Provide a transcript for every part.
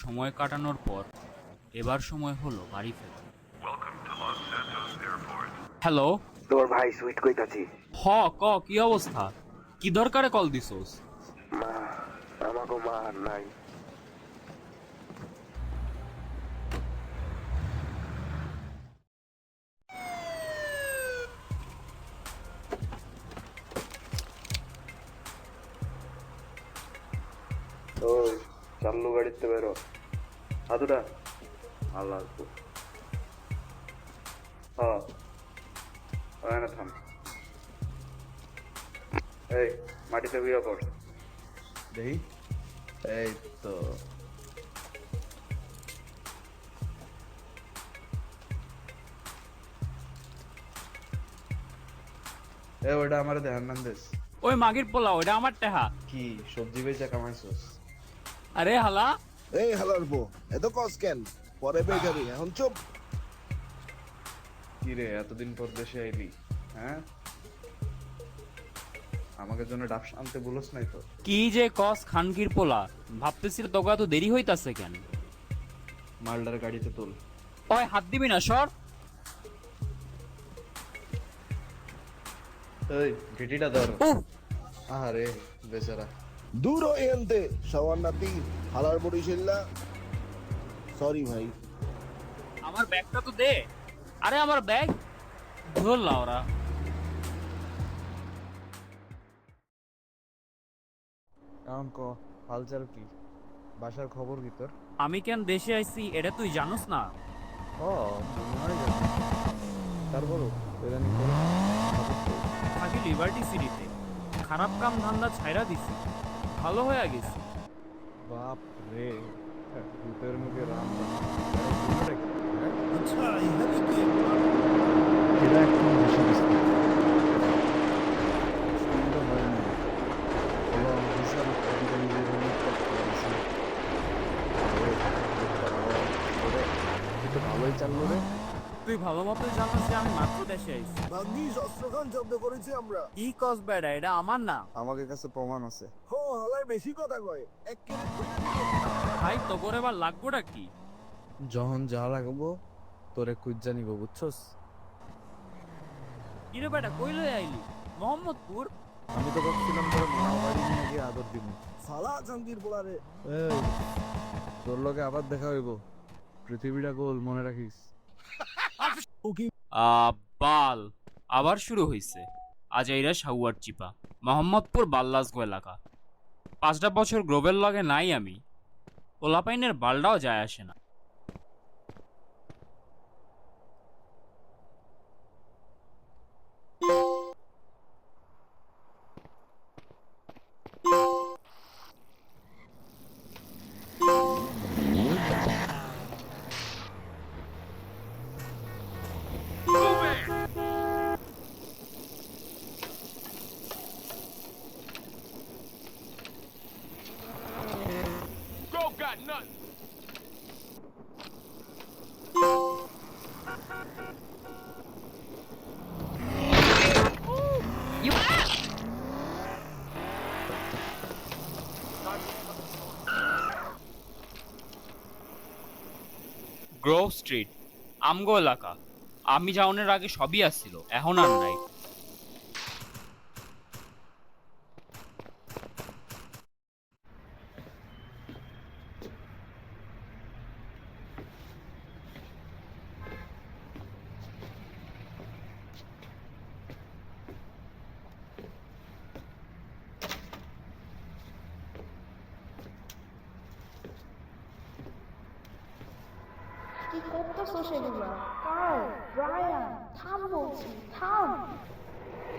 সময় কাটানোর পর এবার সময় হলো বাড়ি ফেরার। হ্যালো। তোর ভাই সুইট কইতাছি। কি অবস্থা? কি দরকারে কল দিছস? মা, আমাকে মা আর নাই। ওই চাল্লু গাড়িতে বেরো, হাতুটা ভালো লাগবো। না থাম, এই মাটিতে বিয়ে কর। দেখি এই তো ওটা আমার দেহান নান্দেস। ওই মাগির পোলা, ওটা আমার টেহা। কি সবজি বেচা কামাইছস? আরে হালা, এই হালার বউ, এত কস কেন? পরে বেকারি, এখন চুপ। কি রে এতদিন পর দেশে আইলি? হ্যাঁ, আমাকে জন্য ডাব আনতে বলস নাই তো? কি যে কস খানকির পোলা, ভাবতেছিল তোকে এত দেরি হইতাছে কেন? মালদার গাড়িতে তোল। ওই হাত দিবি না, সর। এই ঘেটিটা ধর। উফ, আরে বেচারা। দূর হয়ে আনতে সবার নাতি হালার বরিশাল্লা। সরি ভাই। আমার ব্যাগটা তো দে। আরে আমার ব্যাগ ধরলা ওরা। এখন ক হালচাল কি? বাসার খবর কি তোর? আমি কেন দেশে আইছি এটা তুই জানোস না? ও মনে হয় জানি। তারপরও বেদানি করে থাকি লিবার্টি সিটিতে, খারাপ কাম ধান্দা ছাইরা দিছি, ভালো হয়ে গেছি। বাপ রে, ভূতের মুখে রাম। আচ্ছা, এখানে কি? এটা একদম বেশি বেশি সুন্দর হয় না। হলো অফিসার অধিকারীদের কিন্তু ভালোই চাললো রে। তুই ভালো মতো জানিস যে আমি মাত্র দেশে আইছি। ভাগ্যিস অস্ত্রখান শব্দ করেছি আমরা। কি কস বেড়া, এটা আমার না। আমাদের কাছে প্রমাণ আছে। হো হালাই বেশি কথা কয়। এক কেজি ভাই তো করে এবার লাগবোটা কি? যখন যা লাগবো তোরে কুজ্জা নিব, বুঝছস? কিরে বেটা, কই লই আইলি? মোহাম্মদপুর? আমি তো ভাবছিলাম তোর মামা বাড়ি নিয়ে গিয়ে আদর দিব। সালা জাঙ্গির পোলারে। এই তোর লগে আবার দেখা হইব। পৃথিবীটা গোল, মনে রাখিস। বাল আবার শুরু হইছে। আজাইরা সাউয়ার চিপা, মোহাম্মদপুর বাল্লাসগো এলাকা। 5টা বছর গ্রোভের লগে নাই আমি, পোলাপাইনের বালটাও যায় আসে না। গ্রোভ স্ট্রিট, আমগো এলাকা। আমি যাওনের আগে সবই আসছিল, এখন আর নাই। কি করতেছো সেগুলা? কার? ব্রায়ান, থাম বলছি, থাম।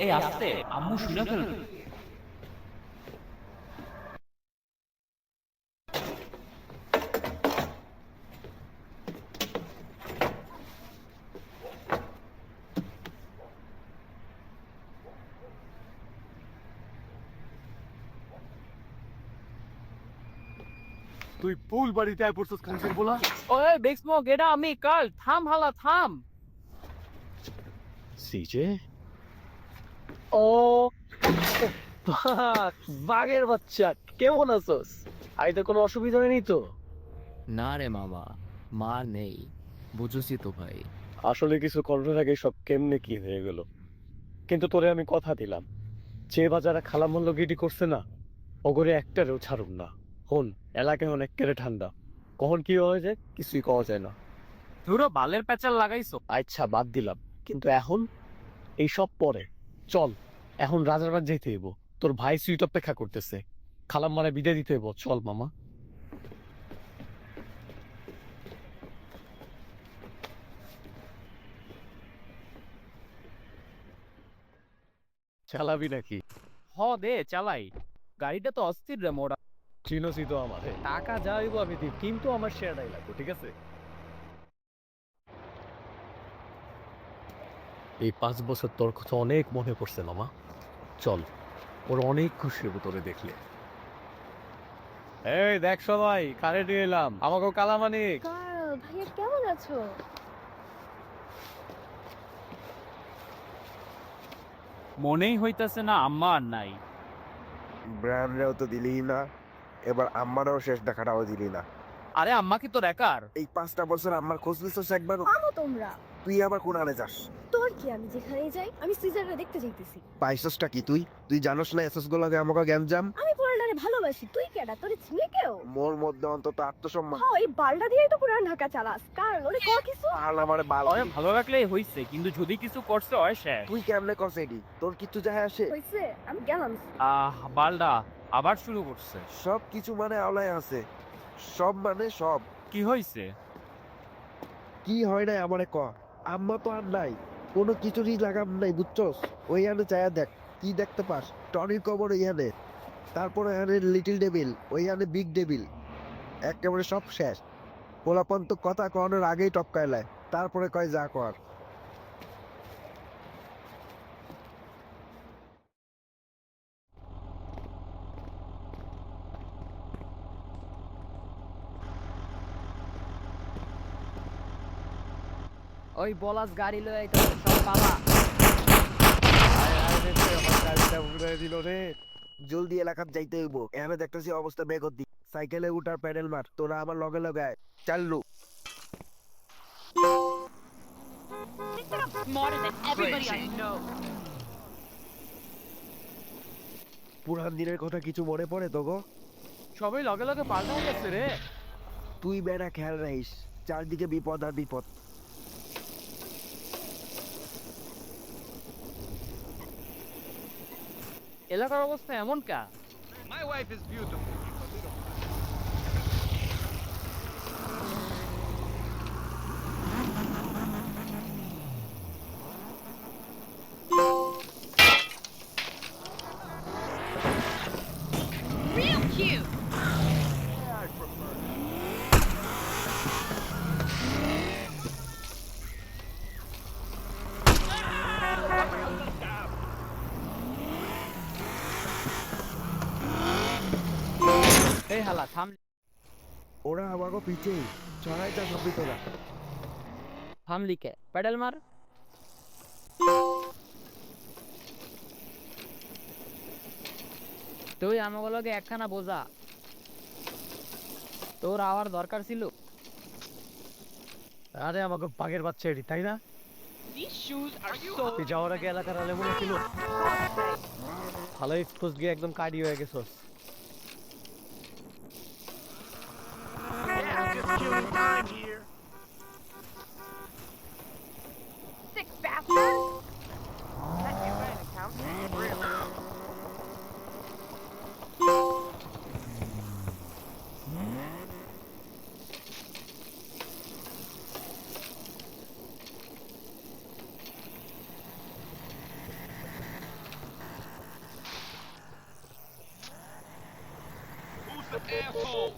এই আস্তে, আম্মু শুনে ফেলবে। তুই ফুল বাড়িতে আয় পড়ছস খানসির বলা। ওই বিগ স্মোক, এটা আমি কাল। থাম হালা, থাম। সিজে ও বাঘের বাচ্চা, কেমন আছোস? আইতে কোনো অসুবিধা নেই তো? না রে মামা, মা নেই, বুঝছি তো ভাই। আসলে কিছু করার আগে সব কেমনে কি হয়ে গেল, কিন্তু তোরে আমি কথা দিলাম, যে বাজারে খালামূল্য গিডি করছে না, অগরে একটারেও ছাড়ুম না। হন, এলাকায় অনেক কেড়ে ঠান্ডা, কখন কি হয়ে যায় কিছুই কওয়া যায় না। ধুরো বালের প্যাচাল লাগাইছো। আচ্ছা বাদ দিলাম, কিন্তু এখন এই সব পরে চল, এখন রাজারবাগ যাইতে হইব। তোর ভাই সুইট অপেক্ষা করতেছে, খালাম মানে বিদায় দিতে হইব। চল মামা। চালাবি নাকি? হ দে চালাই, গাড়িটা তো অস্থির রে মোড়া। চিনোসি তো আমারে, টাকা যা হইব আমি দিব, কিন্তু আমার শেয়ারটাই লাগবে, ঠিক আছে? এই 5 বছর তোর কথা অনেক মনে পড়ছে মামা। চল, ওর অনেক খুশি হবো তোরে দেখলে। এই দেখ সবাই, কারে নিয়ে এলাম, আমাকেও কালামানিক। কার্ল ভাইয়া কেমন আছো? মনেই হইতাছে না আম্মা আর নাই। ব্র্যান্ডরেও তো দিলি না, এবার আম্মারও শেষ দেখাটাও দিলি না। আরে আম্মা কি তোর একার? এই 5টা বছর আম্মার খোঁজ নিছিস একবার? আমো তোমরা। তুই আবার কোন আনে যাস? তোর কি, আমি যেখানেই যাই আমি সিজারটা দেখতে যাইতেছি। পাইছসটা কি তুই? তুই জানোস না এসএস গুলোকে আমাকে গ্যামজাম? আমি পুরানারে ভালোবাসি, তুই কেডা? তোরে চিনে কেউ? মোর মধ্যে অন্তত আত্মসম্মান। হ্যাঁ, এই বালটা দিয়েই তো পুরান ঢাকা চালাস। কারণ ওরে ক কিছু? আর আমারে বাল। ওরে ভালো রাখলেই হইছে, কিন্তু যদি কিছু করছে হয় শেষ। তুই কেমনে কস এডি? তোর কিছু যায় আসে? হইছে, আমি গেলাম। বালডা আবার শুরু করছে। সব কিছু মানে আওলায় আছে, সব মানে সব। কি হইছে? কি হয় নাই আমারে ক। আম্মা তো আর নাই, কোনো কিছুরই লাগাম নাই, বুঝছস? ওইখানে চায়া দেখ, কি দেখতে পাস? টনির কবর ওইখানে, তারপরে এখানে লিটল ডেভিল, ওইখানে বিগ ডেভিল, একেবারে সব শেষ। পোলাপন তো কথা কনের আগেই টপকায় লায়, তারপরে কয় যা কর। ওই বলাস গাড়ি লয়ে আইতো সব পালা। দিল রে। জলদি এলাকাত যাইতে হইব, এখানে দেখতেছি অবস্থা বেগত দি। সাইকেলে উঠার প্যাডেল মার, তোরা আমার লগে লগে আয়। চাল্লু। পুরান দিনের কথা কিছু মনে পড়ে তো গো? সবাই লগে লগে পাল্টা হয়ে গেছে রে। তুই বেড়া খেয়াল রাখিস, চারদিকে বিপদ আর বিপদ। এলাকার অবস্থা এমন কা? এই হালা থাম, ওরা আমাকে পিছে চড়াইটা সবই তোরা। থামলি কে? প্যাডেল মার। তুই আমাকে লগে একখানা বোঝা, তোর আওয়ার দরকার ছিল। আরে আমাকে বাঘের বাচ্চা এটি, তাই না? তুই যাওয়ার আগে এলাকার আলে মনে ছিল ভালো এক্সপোজ গিয়ে একদম কার্ডি হয়ে গেছস। Sick bastard! Who's the asshole?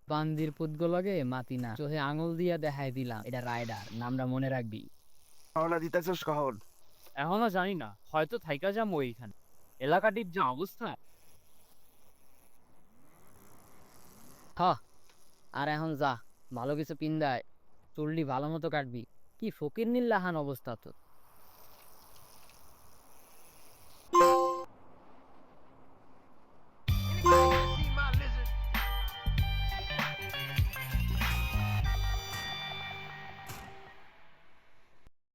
বান্দির পুতগুলোকে মাতি না চোখে আঙুল দিয়া দেখাই দিলাম এটা রাইডার, নামটা মনে রাখবি। রওনা দিতেছস কখন? এখনো জানি না, হয়তো থাইকা যাম ওইখানে। এলাকাটির যে অবস্থা, হ, আর এখন যা, ভালো কিছু পিন্দায়, চুলটি ভালো মতো কাটবি। কি ফকির নিল্লাহান অবস্থা তো।